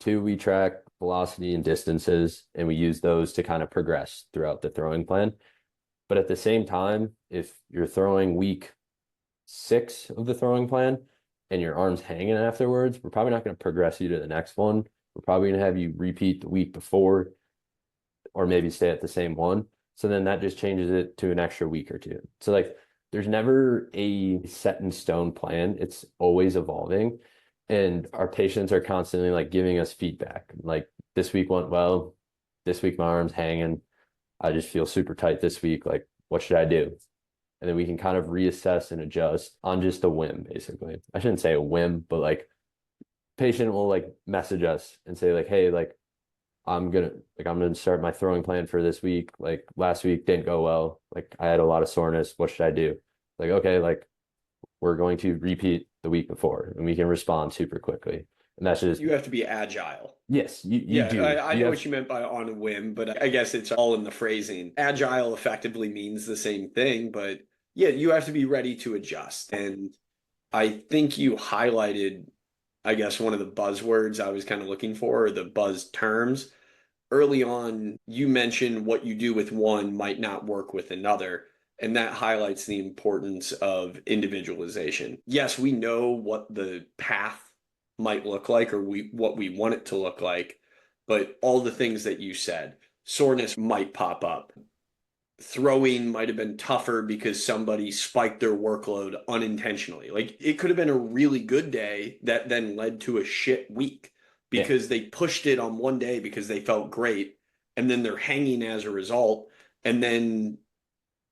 Two, we track velocity and distances, and we use those to kind of progress throughout the throwing plan. But at the same time, if you're throwing week 6 of the throwing plan and your arm's hanging afterwards, we're probably not going to progress you to the next one. We're probably going to have you repeat the week before or maybe stay at the same one. So then that just changes it to an extra week or two. So like there's never a set in stone plan. It's always evolving. And our patients are constantly like giving us feedback. Like this week went well. This week my arm's hanging. I just feel super tight this week. Like, what should I do? And then we can kind of reassess and adjust on just a whim, basically. I shouldn't say a whim, but like patient will like message us and say like, hey, like I'm gonna start my throwing plan for this week. Like last week didn't go well. Like I had a lot of soreness. What should I do? Like, okay, like we're going to repeat the week before and we can respond super quickly. And that's just, You have to be agile. yes, you Yeah, do. I You know have, what you meant by on a whim, but I guess it's all in the phrasing. Agile effectively means the same thing, but yeah, you have to be ready to adjust. And I think you highlighted, I guess, one of the buzzwords I was kind of looking for, or the buzz terms. Early on, you mentioned what you do with one might not work with another. And that highlights the importance of individualization. Yes, we know what the path might look like or what we want it to look like, but all the things that you said, soreness might pop up. Throwing might have been tougher because somebody spiked their workload unintentionally. Like it could have been a really good day that then led to a shit week yeah, because they pushed it on one day because they felt great and then they're hanging as a result. And then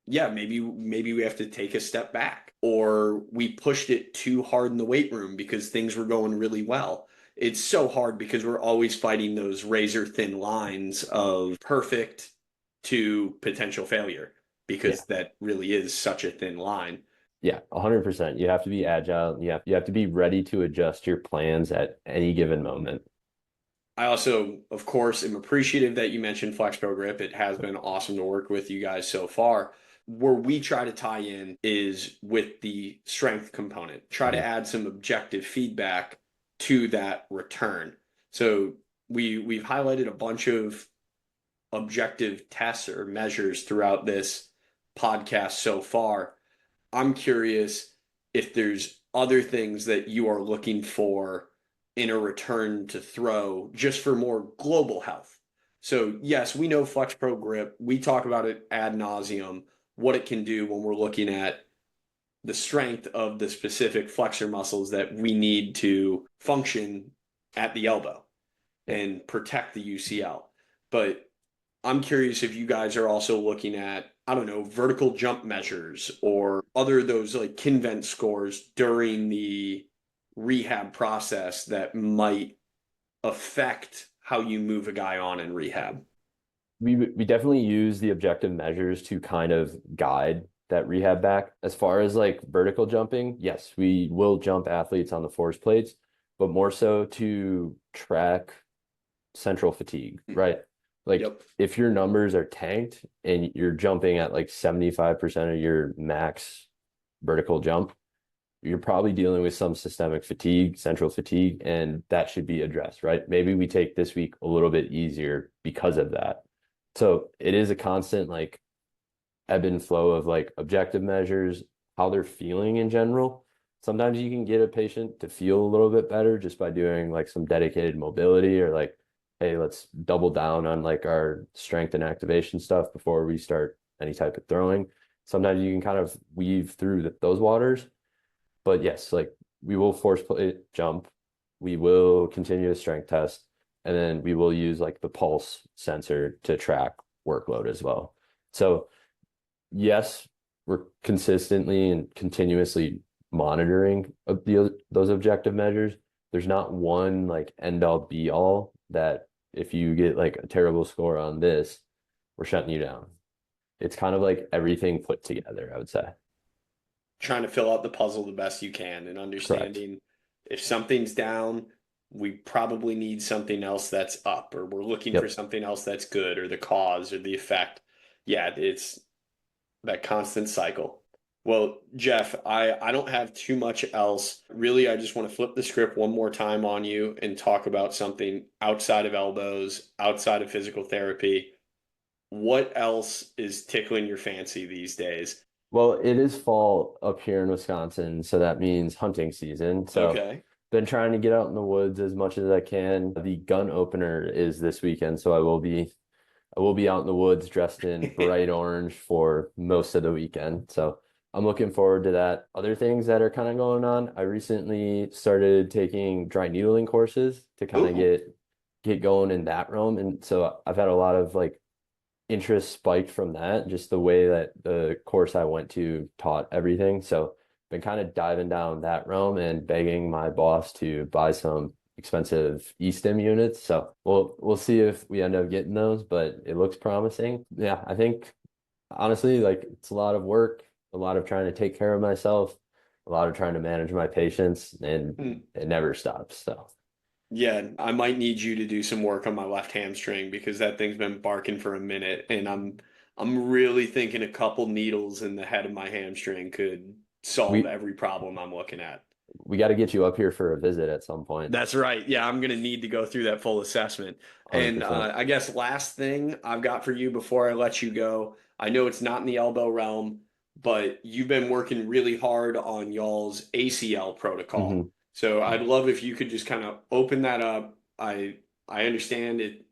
yeah, maybe we have to take a step back, or we pushed it too hard in the weight room because things were going really well. It's so hard because we're always fighting those razor thin lines of perfect to potential failure yeah, because that really is such a thin line. yeah, 100%. You have to be agile. You have to be ready to adjust your plans at any given moment. I also, of course, am appreciative that you mentioned Flex Pro Grip. It has been awesome to work with you guys so far. Where we try to tie in is with the strength component, try to Mhm. add some objective feedback to that return. So we've highlighted a bunch of objective tests or measures throughout this podcast so far. I'm curious if there's other things that you are looking for in a return to throw just for more global health. So, yes, we know Flex Pro Grip. We talk about it ad nauseum, what it can do when we're looking at the strength of the specific flexor muscles that we need to function at the elbow Yeah. and protect the UCL. But I'm curious if you guys are also looking at, I don't know, vertical jump measures or other those like Kinvent scores during the rehab process that might affect how you move a guy on in rehab. We definitely use the objective measures to kind of guide that rehab back. As far as like vertical jumping, yes, we will jump athletes on the force plates, but more so to track central fatigue, right? Like Yep. if your numbers are tanked and you're jumping at like 75% of your max vertical jump, you're probably dealing with some systemic fatigue, central fatigue, and that should be addressed, right? Maybe we take this week a little bit easier because of that. So it is a constant like ebb and flow of like objective measures, how they're feeling in general. Sometimes you can get a patient to feel a little bit better just by doing like some dedicated mobility or like, hey, let's double down on like our strength and activation stuff before we start any type of throwing. Sometimes you can kind of weave through those waters. But yes, like we will force plate jump, we will continue to strength test, and then we will use like the pulse sensor to track workload as well. So yes, we're consistently and continuously monitoring those objective measures. There's not one like end all be all that if you get like a terrible score on this, we're shutting you down. It's kind of like everything put together, I would say. Trying to fill out the puzzle the best you can and Correct. understanding if something's down, we probably need something else that's up, or we're looking for Yep. something else that's good, or the cause or the effect. Yeah, it's that constant cycle. Well, Jeff, I don't have too much else. Really, I just want to flip the script one more time on you and talk about something outside of elbows, outside of physical therapy. What else is tickling your fancy these days? Well, it is fall up here in Wisconsin, so that means hunting season. So Okay. been trying to get out in the woods as much as I can. The gun opener is this weekend, so I will be out in the woods dressed in bright orange for most of the weekend. So I'm looking forward to that. Other things that are kind of going on, I recently started taking dry needling courses to kind of Ooh. get going in that realm. And so I've had a lot of like interest spiked from that, just the way that the course I went to taught everything. So been kind of diving down that realm and begging my boss to buy some expensive e-stim units. So we'll see if we end up getting those, but it looks promising. Yeah, I think honestly, like it's a lot of work, a lot of trying to take care of myself, a lot of trying to manage my patients, and Hmm. it never stops. So Yeah, I might need you to do some work on my left hamstring because that thing's been barking for a minute, and I'm really thinking a couple needles in the head of my hamstring could solve we every problem I'm looking at. we got to get you up here for a visit at some point. That's right. Yeah, I'm gonna need to go through that full assessment. And 100%. I guess last thing I've got for you before I let you go, I know it's not in the elbow realm, but you've been working really hard on y'all's ACL protocol. Hmm. So I'd love if you could just kind of open that up. I understand it.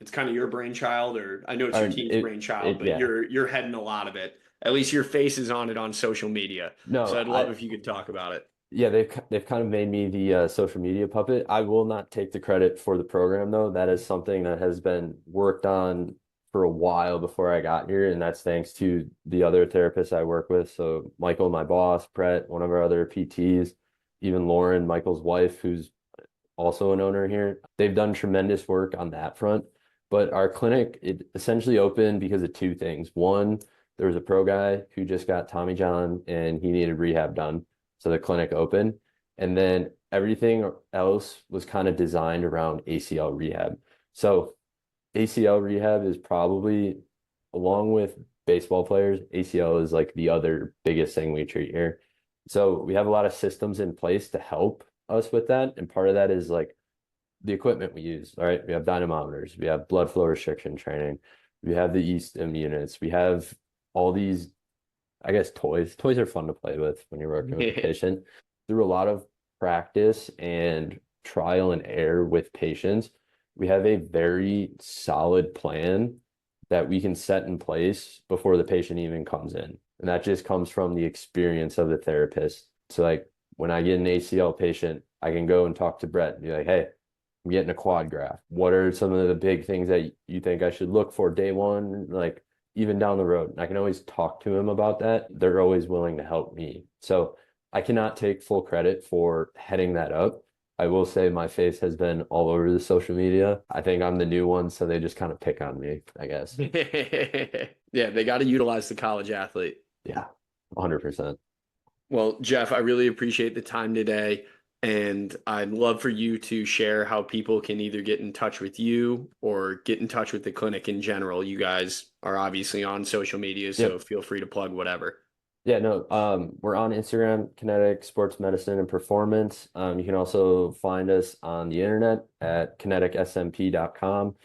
It's kind of your brainchild, or I know it's your team's brainchild, but Yeah. you're heading a lot of it. At least your face is on it on social media. So No, I'd love if you could talk about it. yeah, they've kind of made me the social media puppet. I will not take the credit for the program though. That is something that has been worked on for a while before I got here, and that's thanks to the other therapists I work with. So Michael, my boss, Brett, one of our other PTs, even Lauren, Michael's wife, who's also an owner here. They've done tremendous work on that front. But our clinic, it essentially opened because of two things. One, there was a pro guy who just got Tommy John and he needed rehab done. So the clinic opened. And then everything else was kind of designed around ACL rehab. So ACL rehab is probably, along with baseball players, ACL is like the other biggest thing we treat here. So we have a lot of systems in place to help us with that. And part of that is like the equipment we use. All right. We have dynamometers, we have blood flow restriction training, we have the e-stim units, we have all these, I guess, toys. Toys are fun to play with when you're working with a patient. Through a lot of practice and trial and error with patients, we have a very solid plan that we can set in place before the patient even comes in. And that just comes from the experience of the therapist. So like when I get an ACL patient, I can go and talk to Brett and be like, hey, I'm getting a quad graft. What are some of the big things that you think I should look for day one? Like even down the road. I can always talk to him about that. They're always willing to help me. So I cannot take full credit for heading that up. I will say my face has been all over the social media. I think I'm the new one, so they just kind of pick on me, I guess. Yeah, they got to utilize the college athlete. Yeah. 100%. Well, Jeff, I really appreciate the time today. And I'd love for you to share how people can either get in touch with you or get in touch with the clinic in general. You guys are obviously on social media, so Yep. feel free to plug whatever. Yeah, no, we're on Instagram, Kinetic Sports Medicine and Performance. You can also find us on the internet at kineticsmp.com.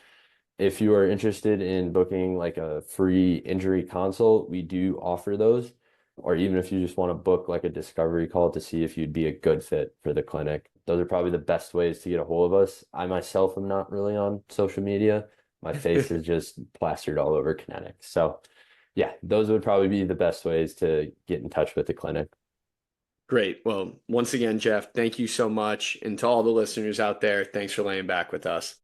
If you are interested in booking like a free injury consult, we do offer those. Or even if you just want to book like a discovery call to see if you'd be a good fit for the clinic. Those are probably the best ways to get a hold of us. I myself am not really on social media. My face is just plastered all over Kinetic. So yeah, those would probably be the best ways to get in touch with the clinic. Great. Well, once again, Jeff, thank you so much. And to all the listeners out there, thanks for laying back with us.